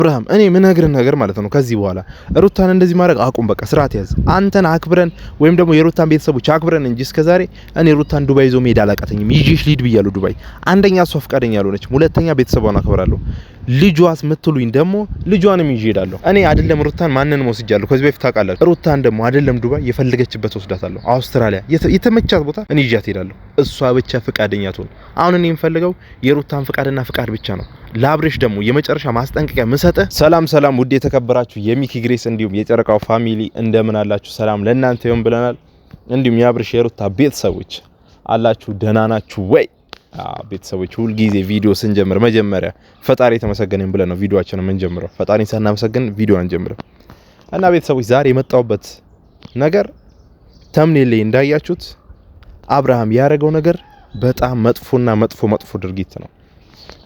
አብርሃም እኔ ምን ነገር ማለት ነው ከዚህ በኋላ ሩታን እንደዚህ ማድረግ አቁም። በቃ ስርዓት ያዝ። አንተን አክብረን ወይም ደግሞ የሩታን ቤተሰቦች አክብረን እንጂ እስከዛሬ እኔ ሩታን ዱባይ ይዞ መሄድ አላቃተኝም። ይዤሽ ሊድ ብያለሁ ዱባይ። አንደኛ እሷ ፈቃደኛ አልሆነች፣ ሁለተኛ ቤተሰቧን አክብራለሁ። ልጇስ ምትሉኝ ደግሞ ልጇንም ይዤ እሄዳለሁ። እኔ አይደለም ሩታን ማንንም ወስጃለሁ ከዚህ በፊት ታውቃላችሁ። ሩታን ደግሞ አይደለም ዱባይ የፈለገችበት ወስዳታለሁ። አውስትራሊያ የተመቻት ቦታ እኔ ይዣት እሄዳለሁ። እሷ ብቻ ፈቃደኛ ትሆን። አሁን እኔ የምፈልገው የሩታን ፈቃድና ፈቃድ ብቻ ነው። ለአብሬሽ ደግሞ የመጨረሻ ማስጠንቀቂያ መሰጠ። ሰላም ውድ የተከበራችሁ የሚኪ ግሬስ እንዲሁም የጨረቃው ፋሚሊ እንደምን አላችሁ? ሰላም ለእናንተ ይሁን ብለናል። እንዲሁም የአብሬሽ የሩታ ቤተሰቦች አላችሁ ደህና ናችሁ ወይ? ቤተሰቦች ሁሉ ጊዜ ቪዲዮ ስንጀምር መጀመሪያ ፈጣሪ የተመሰገነን ብለን ነው ቪዲዮአችንን የምንጀምረው። ፈጣሪን ሳናመሰግን ቪዲዮ አንጀምርም። እና ቤተሰቦች ዛሬ የመጣውበት ነገር ተምኔል ላይ እንዳያችሁት አብርሃም ያደረገው ነገር በጣም መጥፎና መጥፎ ድርጊት ነው።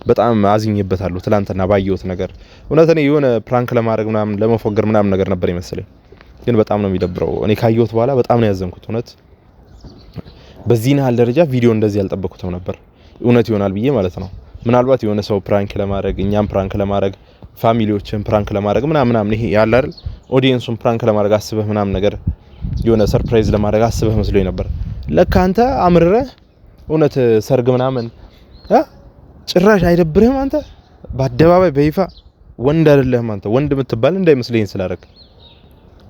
በጣም አዝኜበታለሁ ትላንትና ባየሁት ነገር። እውነት እኔ የሆነ ፕራንክ ለማድረግ ምናምን ለመፎገር ምናምን ነገር ነበር ይመስለኝ፣ ግን በጣም ነው የሚደብረው። እኔ ካየሁት በኋላ በጣም ነው ያዘንኩት። እውነት በዚህ ያህል ደረጃ ቪዲዮ እንደዚህ ያልጠበቅኩትም ነበር። እውነት ይሆናል ብዬ ማለት ነው። ምናልባት የሆነ ሰው ፕራንክ ለማድረግ እኛም ፕራንክ ለማድረግ ፋሚሊዎችን ፕራንክ ለማድረግ ምናምን ይሄ ያለ አይደል ኦዲየንሱን ፕራንክ ለማድረግ አስበህ ምናምን ነገር የሆነ ሰርፕራይዝ ለማድረግ አስበህ መስሎኝ ነበር። ለካ አንተ አምርረህ እውነት ሰርግ ምናምን ጭራሽ አይደብርህም? አንተ በአደባባይ በይፋ ወንድ አይደለህም። አንተ ወንድ የምትባል እንዳይመስልኝ ስላደረክ፣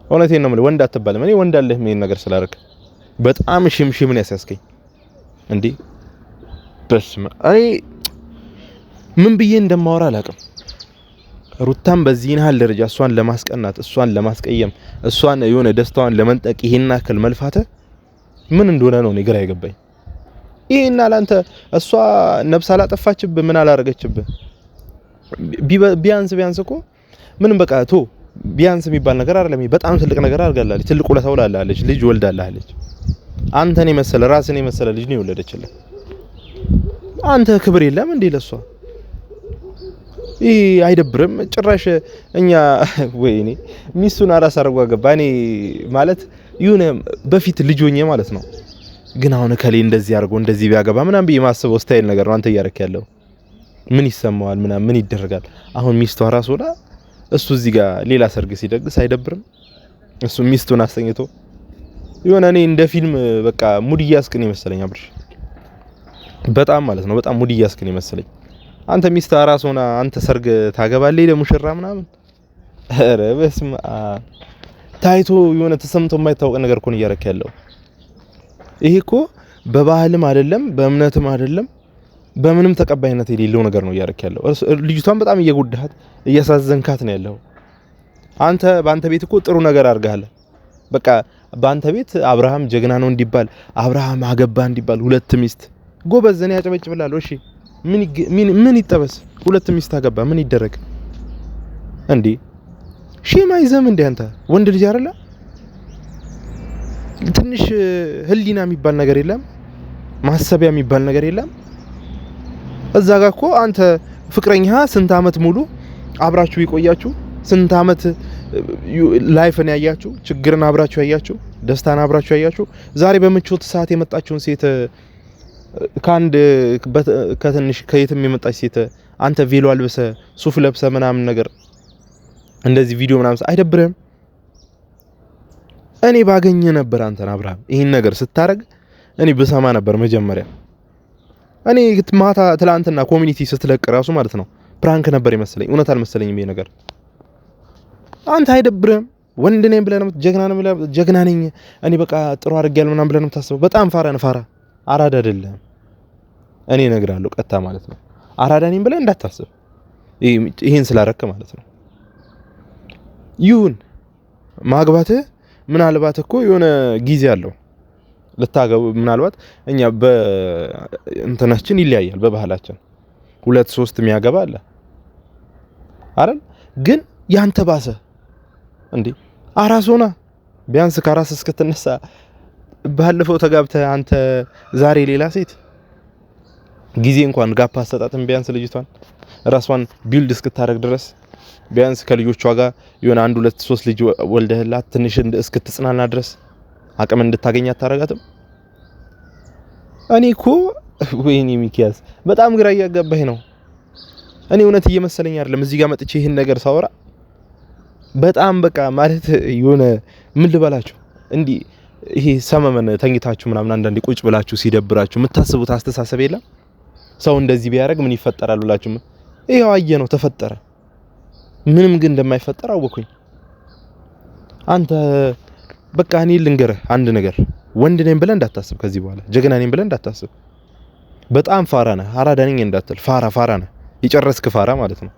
እውነቴን ነው የምልህ ወንድ አትባልም። እኔ ወንድ አለህ ምን ነገር ስላደረክ በጣም ሽምሽምን ያስያዝከኝ እንዴ! በስመ እኔ ምን ብዬ እንደማወራ አላውቅም። ሩታም በዚህ ያህል ደረጃ እሷን ለማስቀናት፣ እሷን ለማስቀየም፣ እሷን የሆነ ደስታዋን ለመንጠቅ ይሄን ያክል መልፋተ ምን እንደሆነ ነው ግራ የገባኝ። ይሄና ላንተ እሷ ነፍስ አላጠፋችብህ ምን አላረገችብህ? ቢያንስ እኮ ምንም በቃ ቶ ቢያንስ የሚባል ነገር አይደለም። በጣም ትልቅ ነገር አድርጋለች። ትልቅ ውለታ ውላለች። ልጅ ወልዳለች። አንተን የመሰለ ራስን የመሰለ ልጅ ነው የወለደችልህ። አንተ ክብር የለም እንዴ ለሷ? ይሄ አይደብርም? ጭራሽ እኛ ወይኔ ሚስቱን አራስ አርጓ ገባ። እኔ ማለት ይሁን በፊት ልጅ ሆኜ ማለት ነው። ግን አሁን ከሌ እንደዚህ አርጎ እንደዚህ ቢያገባ ምናምን በማስበው ስታይል ነገር ነው አንተ እያረክ ያለው። ምን ይሰማዋል? ምን ይደረጋል? አሁን ሚስቱ አራስ ሆና እሱ እዚህ ጋር ሌላ ሰርግ ሲደግስ አይደብርም? እሱ ሚስቱን አስተኝቶ የሆነ እኔ እንደ ፊልም በቃ ሙድ እያስቅን ይመስለኝ አብርሽ፣ በጣም ማለት ነው በጣም ሙድ እያስቅን ይመስለኝ። አንተ ሚስት አራስ ሆና አንተ ሰርግ ታገባለህ ለሙሽራ ምናምን? ኧረ በስመ አብ! ታይቶ የሆነ ተሰምቶ የማይታወቅ ነገር እኮ ነው እያረክ ያለው። ይሄ እኮ በባህልም አይደለም በእምነትም አይደለም በምንም ተቀባይነት የሌለው ነገር ነው እያረክ ያለው። ልጅቷን በጣም እየጎዳሃት እያሳዘንካት ነው ያለው። አንተ በአንተ ቤት እኮ ጥሩ ነገር አድርገሃል። በቃ በአንተ ቤት አብርሃም ጀግና ነው እንዲባል፣ አብርሃም አገባ እንዲባል፣ ሁለት ሚስት ጎበዝ ነው ያጨበጭብላለሁ። እሺ ምን ይጠበስ? ሁለት ሚስት አገባ ምን ይደረግ እንዴ? ሼማ ይዘም እንዴ አንተ ወንድ ልጅ አይደለ? ትንሽ ህሊና የሚባል ነገር የለም? ማሰቢያ የሚባል ነገር የለም? እዛ ጋር እኮ አንተ ፍቅረኛ ስንት አመት ሙሉ አብራችሁ ይቆያችሁ፣ ስንት አመት ላይፍን ያያችሁ፣ ችግርን አብራችሁ ያያችሁ፣ ደስታን አብራችሁ ያያችሁ፣ ዛሬ በምቾት ሰዓት የመጣችውን ሴት ከትንሽ ከየትም የመጣች ሴት አንተ ቬሎ አልበሰ ሱፍ ለብሰ ምናምን ነገር እንደዚህ ቪዲዮ ምናምን አይደብርህም? እኔ ባገኘ ነበር አንተን አብርሃም ይሄን ነገር ስታረግ እኔ በሰማ ነበር መጀመሪያ። እኔ ማታ ትላንትና ኮሚኒቲ ስትለቅ ራሱ ማለት ነው ፕራንክ ነበር ይመስለኝ፣ እውነት አልመሰለኝም ይሄ ነገር። አንተ አይደብርህም? ወንድ ነኝ ብለህ ነው ጀግና ነኝ እኔ በቃ ጥሩ አድርጌያለሁ ምናምን ብለህ ነው የምታስበው። በጣም ፋራ አራዳ አይደለም። እኔ እነግርሃለሁ ቀጥታ ማለት ነው አራዳ ነኝ ብለህ እንዳታስብ፣ ይሄን ስላረክ ማለት ነው። ይሁን ማግባትህ ምናልባት እኮ የሆነ ጊዜ አለው ልታገቡ። ምናልባት እኛ በእንተናችን ይለያያል በባህላችን 2-3 የሚያገባ አለ አይደል? ግን ያንተ ባሰ እንዴ አራስ ሆና ቢያንስ ከራስ እስክትነሳ ባለፈው ተጋብተህ አንተ ዛሬ ሌላ ሴት ጊዜ እንኳን ጋፕ አሰጣጥም ቢያንስ ልጅቷን ራስዋን ቢልድ እስክታረግ ድረስ ቢያንስ ከልጆቿ ጋር የሆነ 1-2-3 ልጅ ወልደህላት ትንሽ እስክትጽናና ድረስ አቅም እንድታገኝ አታረጋትም? እኔ እኮ ወይኔ ሚኪያስ በጣም ግራ እያጋባኝ ነው። እኔ እውነት እየመሰለኝ አይደለም እዚህ ጋር መጥቼ ይሄን ነገር ሳወራ በጣም በቃ ማለት የሆነ ምን ልበላችሁ እንዲህ ይሄ ሰመመን ተኝታችሁ ምናምን አንዳንዴ ቁጭ ብላችሁ ሲደብራችሁ የምታስቡት አስተሳሰብ የለም ሰው እንደዚህ ቢያደርግ ምን ይፈጠራል ብላችሁ ይሄው አየ ነው ተፈጠረ ምንም ግን እንደማይፈጠር አወኩኝ አንተ በቃ እኔ ልንገርህ አንድ ነገር ወንድ ነኝ ብለህ እንዳታስብ ከዚህ በኋላ ጀግና ነኝ ብለህ እንዳታስብ በጣም ፋራ ነህ አራዳ ነኝ እንዳትል ፋራ ነህ ይጨረስክ ፋራ ማለት ነው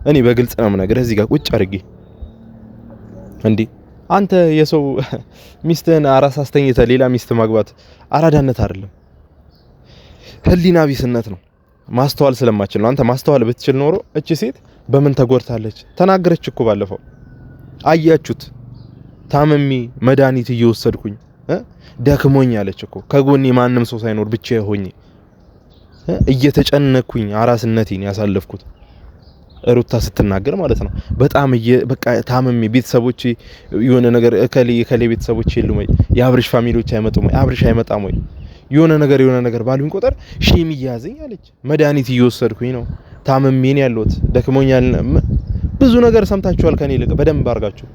እኔ በግልጽ ነው የምነግርህ እዚህ ጋር ቁጭ አድርጌ እንዴ አንተ የሰው ሚስትህን አራስ አስተኝተህ ሌላ ሚስት ማግባት አራዳነት አይደለም ህሊና ቢስነት ነው ማስተዋል ስለማችል ነው አንተ ማስተዋል ብትችል ኖሮ እቺ ሴት በምን ተጎድታለች ተናገረች እኮ ባለፈው አያችሁት ታመሚ መድኃኒት እየወሰድኩኝ ደክሞኝ አለች እኮ ከጎኔ ማንም ሰው ሳይኖር ብቻዬ ሆኜ እየተጨነኩኝ አራስነቴን ያሳለፍኩት ሩታ ስትናገር ማለት ነው በጣም በቃ ታመሚ ቤተሰቦቼ የሆነ ነገር እከሌ ቤተሰቦቼ የሉም ወይ የአብርሽ ፋሚሊዎች አይመጡም ወይ አብርሽ አይመጣም ወይ የሆነ ነገር ባሉኝ ቁጥር ሺም ይያዘኝ አለች መድኃኒት እየወሰድኩኝ ነው ታመሚ ነኝ ያለሁት ደክሞኛል ብዙ ነገር ሰምታችኋል ከኔ ልቅ በደንብ አርጋችሁ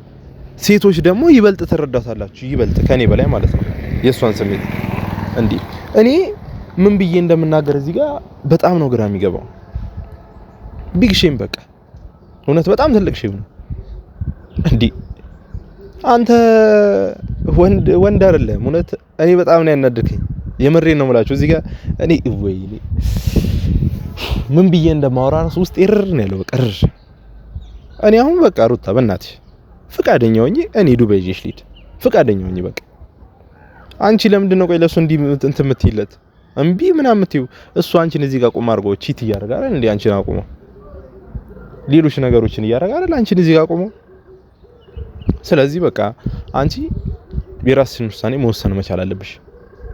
ሴቶች ደግሞ ይበልጥ ተረዳታላችሁ ይበልጥ ከኔ በላይ ማለት ነው የሷን ስሜት እንዴ እኔ ምን ብዬ እንደምናገር እዚህ ጋር በጣም ነው ግራ የሚገባው ቢግ ሼም በቃ እውነት በጣም ትልቅ ሼም ነው እንዴ አንተ ወንድ አይደለም እውነት እኔ በጣም ነው ያናደከኝ የምሬን ነው የምላችሁ እዚህ ጋር እኔ ወይኔ ምን ብዬ እንደማወራ ራስ ውስጥ ይርር ነው ያለው በቃ እኔ አሁን በቃ ሩታ በእናትሽ ፍቃደኛ ሆኜ እኔ ዱባይ ይዤሽ ልሂድ ፍቃደኛ ሆኜ በቃ አንቺ ለምንድን ነው ቆይ ለሱ እንዲ እንትን የምትይለት እምቢ ምናምን የምትይው እሱ አንቺን እዚህ ጋር ቁም አድርጎ ቺት እያደረገ አይደል እንዴ አንቺን አቁሞ ሌሎች ነገሮችን እያደረገ አይደል አንቺን እዚህ ጋር አቁሞ ስለዚህ በቃ አንቺ የራስሽን ውሳኔ መወሰን መቻል አለብሽ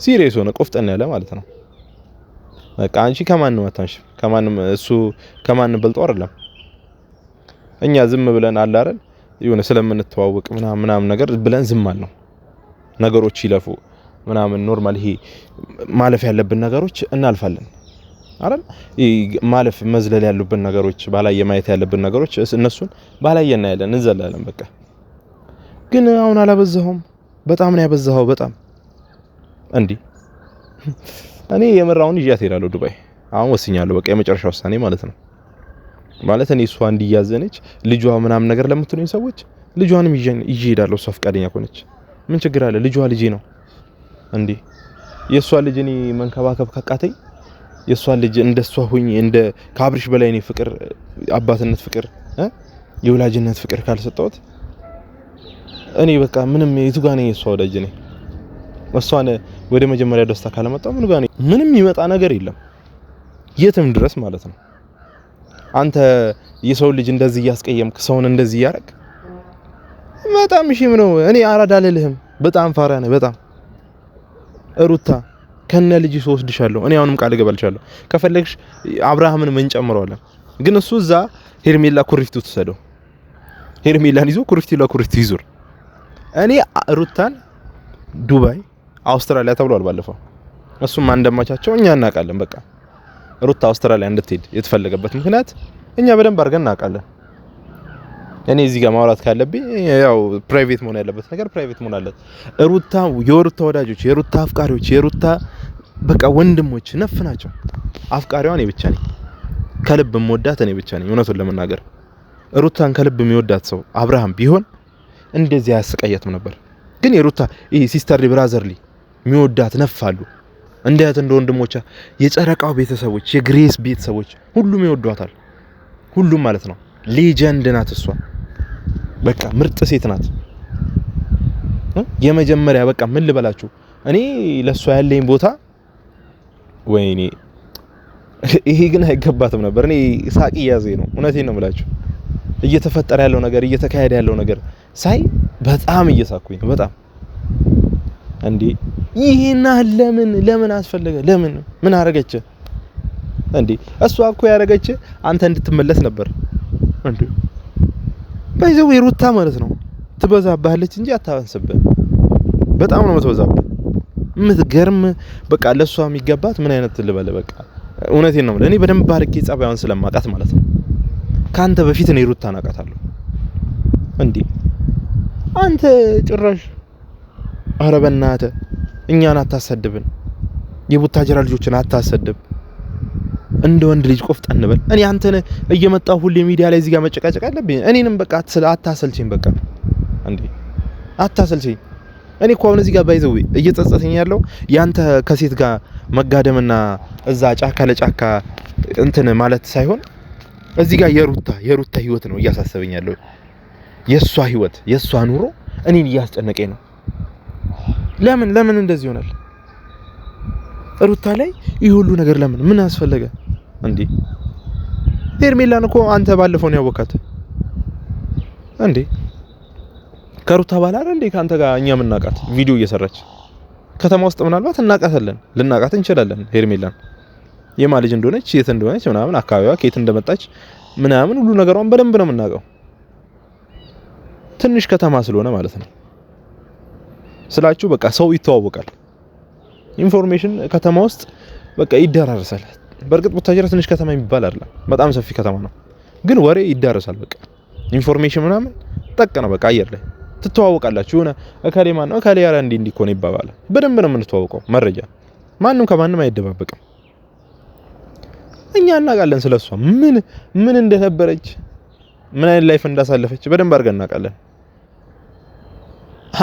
ሲሪየስ ሆነ ቆፍጠን ያለ ማለት ነው በቃ አንቺ ከማንም አታንሽ ከማንም እሱ ከማንም በልጦ አይደለም እኛ ዝም ብለን አለ አይደል የሆነ ስለምንተዋወቅ ምናምን ነገር ብለን ዝም አልነው ነገሮች ይለፉ ምናምን ኖርማል ይሄ ማለፍ ያለብን ነገሮች እናልፋለን አይደል ማለፍ መዝለል ያሉብን ነገሮች ባላየ ማየት ያለብን ነገሮች እነሱን ባላየ እናያለን እንዘላለን በቃ ግን አሁን አላበዛሁም በጣም ነው ያበዛው በጣም እንዴ እኔ የመራውን ይያት ይላል ዱባይ አሁን ወስኛለሁ በቃ የመጨረሻ ውሳኔ ማለት ነው ማለት እኔ እሷ እንዲያዘነች ልጇ ምናምን ነገር ለምትሉኝ ሰዎች ልጇንም ይዤ እሄዳለሁ እሷ ፈቃደኛ ከሆነች ምን ችግር አለ ልጇ ልጄ ነው እንዴ የሷ ልጅ እኔ መንከባከብ ካቃተኝ የሷ ልጅ እንደሷ ሆኜ እንደ ካብርሽ በላይ እኔ ፍቅር አባትነት ፍቅር የወላጅነት ፍቅር ካልሰጠሁት እኔ በቃ ምንም የቱ ጋር ነኝ የሷ ወዳጅ ነኝ እሷን ወደ መጀመሪያ ደስታ ካለመጣው ምን ጋር ነኝ ምንም ይመጣ ነገር የለም የትም ድረስ ማለት ነው አንተ የሰው ልጅ እንደዚህ ያስቀየምክ ሰውን እንደዚህ ያረክ በጣም ሺም ነው እኔ አራዳ አልልህም በጣም ፋራ ነህ በጣም ሩታ ከነ ልጅ ወስድሻለሁ እኔ አሁንም ቃል ገባልሻለሁ ከፈለግሽ አብርሃምን ምን ጨምረዋለን ግን እሱ እዛ ሄርሜላ ኩሪፍቱ ተሰደው ሄርሜላን ይዞ ኩሪፍቱ ይዞር እኔ ሩታን ዱባይ አውስትራሊያ ተብሏል ባለፈው እሱም አንደማቻቸው እኛ እናቃለን በቃ ሩታ አውስትራሊያ እንድትሄድ የተፈለገበት ምክንያት እኛ በደንብ አድርገን እናቃለን እኔ እዚህ ጋር ማውራት ካለብኝ ያው ፕራይቬት መሆን ያለበት ነገር ፕራይቬት መሆን አለበት ሩታ የሩታ ወዳጆች የሩታ አፍቃሪዎች የሩታ በቃ ወንድሞች ነፍ ናቸው አፍቃሪዋ እኔ ብቻ ነኝ ከልብ የምወዳት እኔ ብቻ ነኝ እውነቱን ለመናገር ሩታን ከልብ የሚወዳት ሰው አብርሃም ቢሆን እንደዚህ ያስቀያትም ነበር ግን የሩታ ይሄ ሲስተርሊ ብራዘርሊ የሚወዳት ነፋሉ እንዴት እንደ ወንድሞቿ የጨረቃው ቤተሰቦች የግሬስ ቤተሰቦች ሁሉም ይወዷታል ሁሉም ማለት ነው ሌጀንድ ናት እሷ በቃ ምርጥ ሴት ናት የመጀመሪያ በቃ ምን ልበላችሁ እኔ ለሷ ያለኝ ቦታ ወይኔ ይሄ ግን አይገባትም ነበር እኔ ሳቂ ያዘኝ ነው እውነቴን ነው የምላችሁ እየተፈጠረ ያለው ነገር እየተካሄደ ያለው ነገር ሳይ በጣም እየሳኩኝ ነው በጣም እንዴ ይሄና ለምን አስፈልገ ለምን ምን አረገች እንዴ እሷ እኮ ያረገች አንተ እንድትመለስ ነበር እንዴ ባይዘው የሩታ ማለት ነው ትበዛባለች እንጂ አታንስብህ በጣም ነው የምትበዛብህ ምትገርም በቃ ለሷ የሚገባት ምን አይነት ልበለ በቃ እውነቴን ነው እኔ በደንብ ባርኬ ጸባዩን ስለማቃት ማለት ነው ካንተ በፊት ነው ሩታን አውቃታለሁ እንዴ አንተ ጭራሽ ኧረ በእናትህ እኛን አታሰድብን የቡታጀራ ልጆችን አታሰድብ እንደ ወንድ ልጅ ቆፍጠን በል እኔ አንተን እየመጣሁ ሁሌ ሚዲያ ላይ እዚህ ጋር መጨቃጨቅ አለብኝ እኔንም በቃ አታሰልችኝ በቃ እንዴ አታሰልችኝ እኔ እኮ አሁን እዚህ ጋር ባይዘው እየጸጸተኝ ያለው ያንተ ከሴት ጋር መጋደምና እዛ ጫካ ለጫካ እንትን ማለት ሳይሆን እዚህ ጋር የሩታ ህይወት ነው እያሳሰበኝ ያለው የሷ ህይወት የሷ ኑሮ እኔን እያስጨነቀኝ ነው ለምን እንደዚህ ይሆናል ሩታ ላይ ይሄ ሁሉ ነገር ለምን ምን አስፈልገ እንዴ ሄርሜላን እኮ አንተ ባለፈው ነው ያወቃት እንዴ ከሩታ ባላ አይደል እንዴ ካንተ ጋር እኛ ምናቃት ቪዲዮ እየሰራች ከተማ ውስጥ ምናልባት እናቃታለን ልናቃት እንችላለን ሄርሜላን የማ ልጅ እንደሆነች የት እንደሆነች ምናምን አካባቢዋ ከየት እንደመጣች ምናምን ሁሉ ነገሯን በደንብ ነው የምናውቀው ትንሽ ከተማ ስለሆነ ማለት ነው ስላችሁ በቃ ሰው ይተዋወቃል ኢንፎርሜሽን ከተማ ውስጥ በቃ ይዳረሳል በርግጥ ቡታጀራ ትንሽ ከተማ የሚባል አይደለም በጣም ሰፊ ከተማ ነው ግን ወሬ ይዳረሳል በቃ ኢንፎርሜሽን ምናምን ጠቅ ነው በቃ አየር ላይ ትተዋወቃላችሁ ሆነ እካሌ ማን ነው እካሌ ያራ እንዴ እንዲኮን ይባባል በደንብ ነው የምንተዋወቀው መረጃ ማንንም ከማንም አይደባበቅም እኛ እናውቃለን ስለሷ ምን እንደነበረች ምን አይነት ላይፍ እንዳሳለፈች በደንብ አድርገን እናውቃለን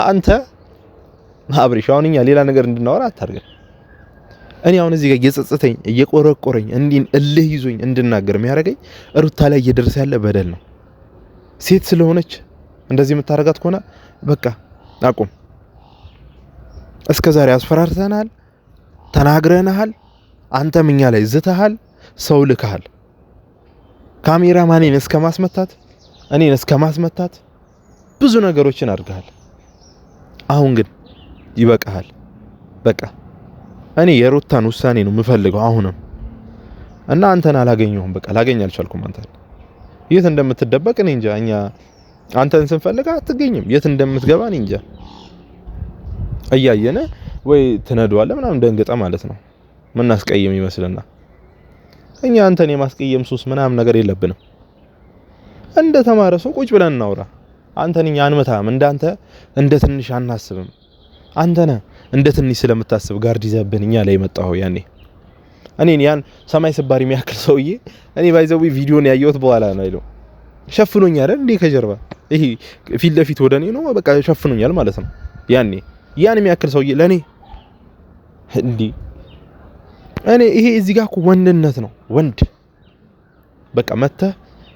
አንተ አብሪሽ አሁን እኛ ሌላ ነገር እንድናወራ አታርገን እኔ አሁን እዚህ ጋር እየጸጸተኝ እየቆረቆረኝ እንዲን እልህ ይዞኝ እንድናገር የሚያረጋኝ ሩታ ላይ እየደረሰ ያለ በደል ነው ሴት ስለሆነች እንደዚህ የምታረጋት ከሆነ በቃ አቁም እስከዛሬ አስፈራርተናል ተናግረናል አንተም እኛ ላይ ዝተሃል ሰው ልከሃል ካሜራ ማኔን እስከማስመታት እኔን እስከማስመታት ብዙ ነገሮችን አድርገሃል አሁን ግን ይበቃሃል በቃ እኔ የሩታን ውሳኔ ነው የምፈልገው አሁንም እና አንተን አላገኘሁም በቃ ላገኝ አልቻልኩም አንተን የት እንደምትደበቅ እኔ እንጃ እኛ አንተን ስንፈልግ አትገኝም የት እንደምትገባ እኔ እንጃ እያየነ ወይ ትነዷለ ምናምን ደንገጣ ማለት ነው ምን አስቀየም ይመስልና እኛ አንተን የማስቀየም ሱስ ምናምን ነገር የለብንም እንደ ተማረ ሰው ቁጭ ብለን እናውራ አንተን እኛ አንመታም እንዳንተ እንደ ትንሽ አናስብም አንተነ እንደ ትንሽ ስለምታስብ ጋርድ ይዘብን እኛ ላይ መጣው ያኔ እኔን ያን ሰማይ ስባሪ የሚያክል ሰውዬ እኔ ባይዘው ቪዲዮን ያየሁት በኋላ ነው አይለው ሸፍኖኛል አይደል እንዴ ከጀርባ ይሄ ፊት ለፊት ወደኔ ነው በቃ ሸፍኖኛል ማለት ነው ያኔ ያን የሚያክል ሰውዬ ለኔ እንዴ እኔ ይሄ እዚህ ጋር እኮ ወንድነት ነው ወንድ በቃ መተ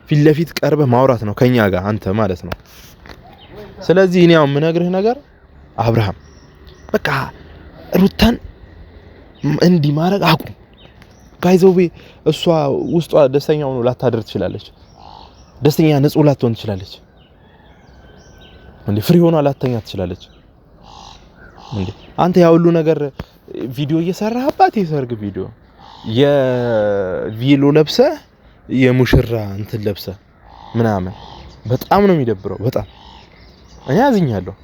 ፊት ለፊት ቀርበ ማውራት ነው ከኛ ጋር አንተ ማለት ነው ስለዚህ እኔ ያው ምነግርህ ነገር አብርሃም በቃ ሩታን እንዲ ማረግ አቁም ጋይዘው እሷ ውስጧ ደስተኛ ሆኖ ላታደር ትችላለች ደስተኛ ንጹህ ላትሆን ትችላለች እንዴ ፍሪ ሆኖ ላተኛ ትችላለች እንዴ አንተ ያ ሁሉ ነገር ቪዲዮ እየሰራህባት የሰርግ ቪዲዮ የቪሎ ለብሰ የሙሽራ እንትን ለብሰ ምናምን በጣም ነው የሚደብረው በጣም እኔ አዝኛለሁ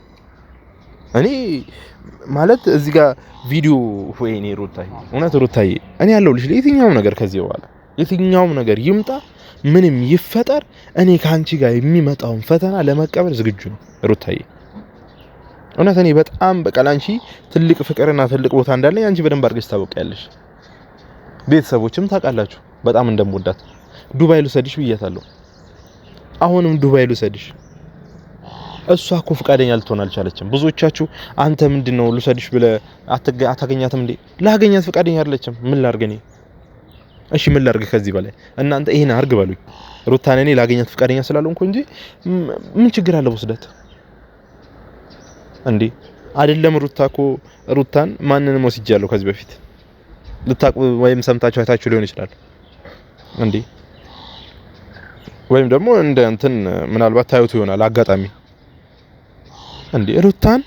እኔ ማለት እዚህ ጋር ቪዲዮ ወይኔ ሩታዬ እውነት ሩታዬ እኔ ያለሁልሽ ለየትኛውም ነገር ከዚህ በኋላ የትኛውም ነገር ይምጣ ምንም ይፈጠር እኔ ካንቺ ጋር የሚመጣውን ፈተና ለመቀበል ዝግጁ ነው ሩታዬ እውነት እኔ በጣም በቃላንቺ ትልቅ ፍቅርና ትልቅ ቦታ እንዳለኝ አንቺ በደንብ አድርገሽ ታውቂያለሽ ቤተሰቦችም ታውቃላችሁ በጣም እንደምወዳት ዱባይ ልሰድሽ ብያታለሁ አሁንም ዱባይ ልሰድሽ እሷ እኮ ፍቃደኛ ልትሆን አልቻለችም ብዙዎቻችሁ አንተ ምንድነው ልሰድሽ ብለ አታገኛትም እንዴ ላገኛት ፍቃደኛ አይደለችም ምን ላርገኝ እሺ ምን ላርግ ከዚህ በላይ እናንተ ይሄን አርግ በሉኝ ሩታን እኔ ላገኛት ፍቃደኛ ስላልሆንኩ እንጂ ምን ችግር አለ ወስደት እንዴ አይደለም ሩታን ማንንም ወስጃለሁ ከዚህ በፊት ልታቁ ወይም ሰምታችሁ አይታችሁ ሊሆን ይችላል እንዴ ወይም ደግሞ እንደ እንትን ምናልባት ታዩት ይሆናል አጋጣሚ እንዴ ሩታን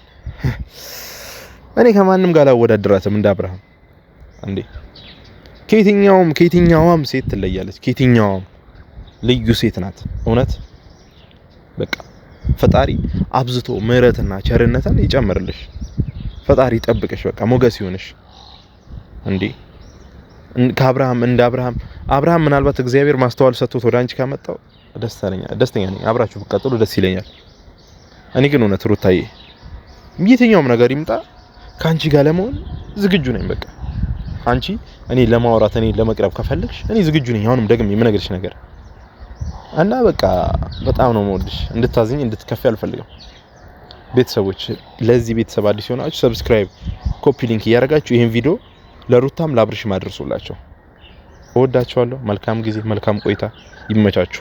እኔ ከማንም ጋር አወዳድራትም እንደ አብርሃም እንዴ ከየትኛውም ሴት ትለያለች ከየትኛውም ልዩ ሴት ናት እውነት በቃ ፈጣሪ አብዝቶ ምህረትና ቸርነትን ይጨምርልሽ ፈጣሪ ይጠብቅሽ በቃ ሞገስ ይሁንሽ እንዴ ከአብርሃም እንደ አብርሃም ምናልባት እግዚአብሔር ማስተዋል ሰጥቶት ወደ አንቺ ካመጣው ደስተኛ ነኝ። አብራችሁ ብትቀጥሉ ደስ ይለኛል። እኔ ግን እውነት ሩታዬ የትኛውም ነገር ይምጣ ካንቺ ጋር ለመሆን ዝግጁ ነኝ። በቃ አንቺ እኔ ለማውራት እኔ ለመቅረብ ከፈለግሽ እኔ ዝግጁ ነኝ። አሁንም ደግሜ የምነግርሽ ነገር እና በቃ በጣም ነው የምወድሽ። እንድታዝኝ እንድትከፊ አልፈልግም። ቤተሰቦች ለዚህ ቤተሰብ አዲስ ሆናችሁ ሰብስክራይብ፣ ኮፒ ሊንክ እያደረጋችሁ ይሄን ቪዲዮ ለሩታም ለአብርሽም አድርሱላቸው። እወዳቸዋለሁ። መልካም ጊዜ፣ መልካም ቆይታ። ይመቻችሁ።